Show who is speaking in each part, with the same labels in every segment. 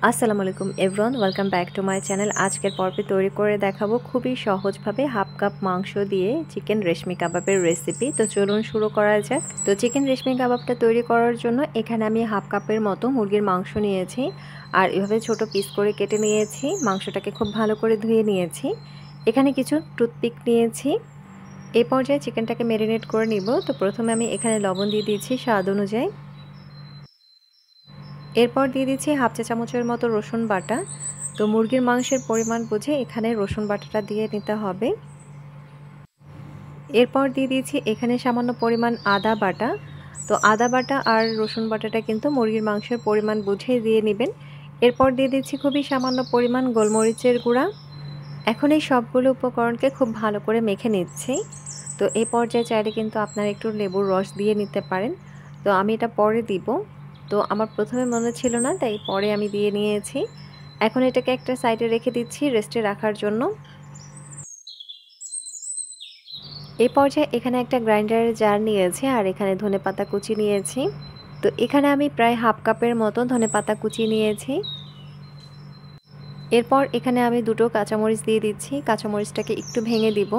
Speaker 1: আসসালামু আলাইকুম everyone, welcome back to my channel. আজকের পর্বে তৈরি করে দেখাবো খুবই সহজভাবে হাফ কাপ মাংস দিয়ে চিকেন রেশমি কাবাবের রেসিপি। তো চলুন শুরু করা যাক। তো চিকেন রেশমি কাবাবটা তৈরি করার জন্য এখানে আমি হাফ কাপের মতো মুরগির মাংস নিয়েছি আর এভাবে ছোট পিস করে কেটে নিয়েছি। মাংসটাকে খুব ভালো করে ধুয়ে নিয়েছি। এখানে কিছু টুথপিক নিয়েছি। এই পর্যায়ে চিকেনটাকে ম্যারিনেট করে নিব। তো প্রথমে আমি এখানে লবণ দিয়ে দিয়েছি স্বাদ অনুযায়ী। এরপর দিয়ে দিচ্ছি হাফ চা চামচের মতো রসুন বাটা। তো মুরগির মাংসের পরিমাণ বুঝে এখানে রসুন বাটাটা দিয়ে নিতে হবে। এরপর দিয়ে দিচ্ছি এখানে সামান্য পরিমাণ আদা বাটা। তো আদা বাটা আর রসুন বাটাটা কিন্তু মুরগির মাংসের পরিমাণ বুঝে দিয়ে নেবেন। এরপর দিয়ে দিচ্ছি খুবই সামান্য পরিমাণ গোলমরিচের গুঁড়া। এখন এই সবগুলো উপকরণকে খুব ভালো করে মেখে নিচ্ছি। তো এই পর্যায়ে চাইলে কিন্তু আপনারা একটু লেবুর রস দিয়ে নিতে পারেন। তো আমি এটা পরে দিব। তো আমার প্রথমে মনে ছিল না, তাই পরে আমি দিয়ে নিয়েছি। এখন এটাকে একটা সাইডে রেখে দিচ্ছি রেস্টে রাখার জন্য। এই পর্যায়ে এখানে একটা গ্রাইন্ডারের জার নিয়েছি আর এখানে ধনেপাতা কুচি নিয়েছি। তো এখানে আমি প্রায় হাফ কাপের মতো ধনেপাতা কুচি নিয়েছি। এরপর এখানে আমি দুটো কাঁচামরিচ দিয়ে দিচ্ছি। কাঁচামরিচটাকে একটু ভেঙে দিব।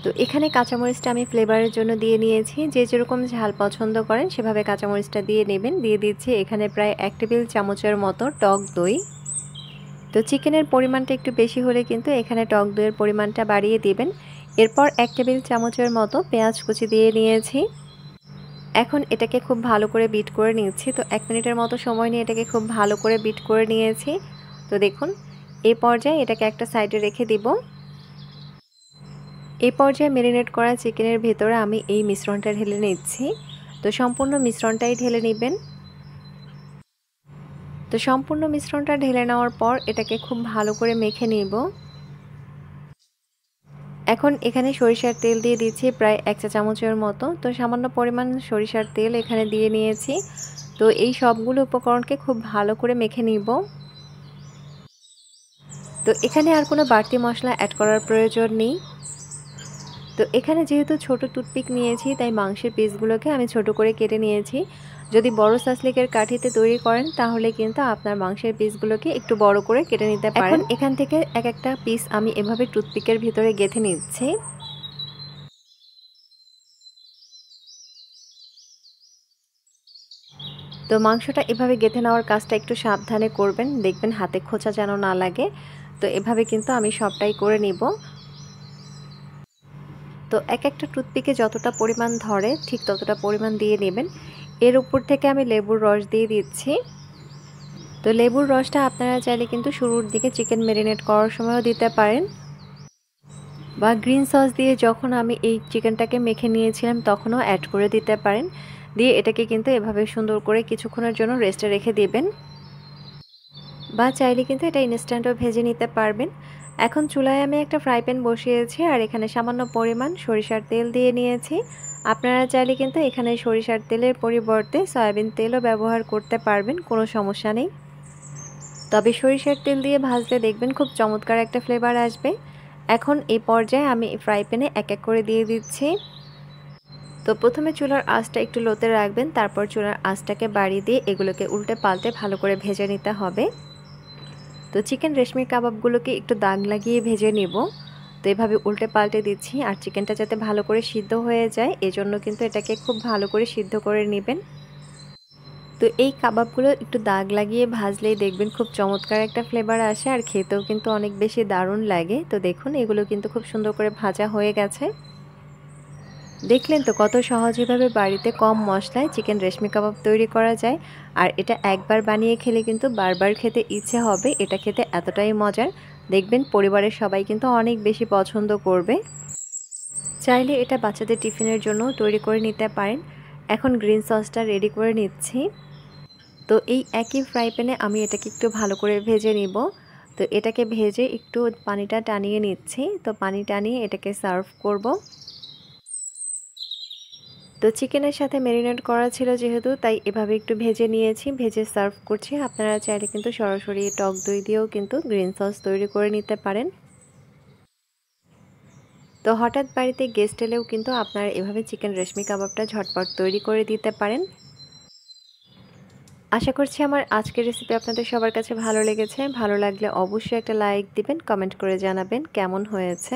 Speaker 1: তো এখানে কাঁচামরিচটা আমি ফ্লেভারের জন্য দিয়ে নিয়েছি। যে যেরকম ঝাল পছন্দ করেন সেভাবে কাঁচামরিচটা দিয়ে নেবেন। দিয়ে দিচ্ছি এখানে প্রায় 1 টেবিল চামচের মতো টক দই। তো চিকেনের পরিমাণটা একটু বেশি হলে কিন্তু এখানে টক দইয়ের পরিমাণটা বাড়িয়ে দিবেন। এরপর 1 টেবিল চামচের মতো পেঁয়াজ কুচি দিয়ে নিয়েছি। এখন এটাকে খুব ভালো করে বিট করে নিচ্ছি। তো 1 মিনিটের মতো সময় নিয়ে এটাকে খুব ভালো করে বিট করে নিয়েছি। তো দেখুন এই পর্যায়ে এটাকে একটা সাইডে রেখে দিব। এই পর্যায়ে ম্যারিনেট করা চিকেনের ভেতরে আমি এই মিশ্রণটা ঢেলে নিচ্ছি। তো সম্পূর্ণ মিশ্রণটাই ঢেলে নেবেন। তো সম্পূর্ণ মিশ্রণটা ঢেলে নেওয়ার পর এটাকে খুব ভালো করে মেখে নিব। এখন এখানে সরিষার তেল দিয়ে দিচ্ছি প্রায় 1 চা চামচের মতো। তো সামান্য পরিমাণ সরিষার তেল এখানে দিয়ে নিয়েছি। তো এই সবগুলো উপকরণকে খুব ভালো করে মেখে নিব। তো এখানে আর কোনো বাড়তি মশলা অ্যাড করার প্রয়োজন নেই। তো এখানে যেহেতু ছোট টুথপিক নিয়েছি তাই মাংসের পিসগুলোকে আমি ছোট করে কেটে নিয়েছি। যদি বড় সাসলিকের কাঠিতে তৈরি করেন তাহলে কিন্তু আপনার মাংসের পিসগুলোকে একটু বড় করে কেটে নিতে পারেন। এখন এখান থেকে এক একটা পিস আমি এভাবে টুথপিকের ভিতরে গেঁথে নিচ্ছি। তো মাংসটা এভাবে গেঁথে নেওয়ার কাজটা একটু সাবধানে করবেন, দেখবেন হাতে খোঁচা যেন না লাগে। তো এভাবে কিন্তু আমি সবটাই করে নিব। তো এক একটা টুথপিকে যতটা পরিমাণ ধরে ঠিক ততটা পরিমাণ দিয়ে নেবেন। এর উপর থেকে আমি লেবুর রস দিয়ে দিচ্ছি। তো লেবুর রসটা আপনারা চাইলে কিন্তু শুরুর দিকে চিকেন ম্যারিনেট করার সময়ও দিতে পারেন, বা গ্রিন সস দিয়ে যখন আমি এই চিকেনটাকে মেখে নিয়েছিলাম তখনও অ্যাড করে দিতে পারেন। দিয়ে এটাকে কিন্তু এভাবে সুন্দর করে কিছুক্ষণের জন্য রেস্টে রেখে দিবেন, বা চাইলে কিন্তু এটা ইনস্ট্যান্টও ভেজে নিতে পারবেন। এখন চুলায় আমি একটা ফ্রাই প্যান বসিয়েছি আর এখানে সামান্য পরিমাণ সরিষার তেল দিয়ে নিয়েছি। আপনারা চাইলে কিন্তু এখানে সরিষার তেলের পরিবর্তে সয়াবিন তেলও ব্যবহার করতে পারবেন, কোনো সমস্যা নেই। তবে সরিষার তেল দিয়ে ভাজলে দেখবেন খুব চমৎকার একটা ফ্লেভার আসবে। এখন এই পর্যায়ে আমি ফ্রাই প্যানে এক এক করে দিয়ে দিচ্ছি। তো প্রথমে চুলার আঁচটা একটু লোতে রাখবেন, তারপর চুলার আঁচটাকে বাড়িয়ে দিয়ে এগুলোকে উল্টে পাল্টে ভালো করে ভেজে নিতে হবে। তো চিকেন রেশমি কাবাবগুলোকে একটু দাগ লাগিয়ে ভেজে নিব। তো এভাবে উল্টে পাল্টে দিচ্ছি আর চিকেনটা যাতে ভালো করে সিদ্ধ হয়ে যায় এজন্য কিন্তু এটাকে খুব ভালো করে সিদ্ধ করে নেবেন। তো এই কাবাবগুলো একটু দাগ লাগিয়ে ভাজলেই দেখবেন খুব চমৎকার একটা ফ্লেভার আসে আর খেতেও কিন্তু অনেক বেশি দারুণ লাগে। তো দেখুন এগুলো কিন্তু খুব সুন্দর করে ভাজা হয়ে গেছে। দেখলেন তো কত সহজভাবে বাড়িতে কম মশলায় চিকেন রেশমি কাবাব তৈরি করা যায়। আর এটা একবার বানিয়ে খেলে কিন্তু বারবার খেতে ইচ্ছে হবে। এটা খেতে এতটাই মজার, দেখবেন পরিবারের সবাই কিন্তু অনেক বেশি পছন্দ করবে। চাইলে এটা বাচ্চাদের টিফিনের জন্য তৈরি করে নিতে পারেন। এখন গ্রিন সসটা রেডি করে নিচ্ছি। তো এই একই ফ্রাই প্যানে আমি এটাকে একটু ভালো করে ভেজে নিব। তো এটাকে ভেজে একটু পানিটা টানিয়ে নিচ্ছি। তো পানি টানিয়ে এটাকে সার্ভ করব। তো চিকেনের সাথে ম্যারিনেট করা ছিল যেহেতু, তাই এভাবে একটু ভেজে নিয়েছি, ভেজে সার্ভ করছি। আপনারা চাইলে কিন্তু সরাসরি টক দই দিয়েও কিন্তু গ্রিন সস তৈরি করে নিতে পারেন। তো হঠাৎ বাড়িতে গেস্ট এলেও কিন্তু আপনারা এভাবে চিকেন রেশমি কাবাবটা ঝটপট তৈরি করে দিতে পারেন। আশা করছি আমার আজকের রেসিপি আপনাদের সবার কাছে ভালো লেগেছে। ভালো লাগলে অবশ্যই একটা লাইক দিবেন, কমেন্ট করে জানাবেন কেমন হয়েছে।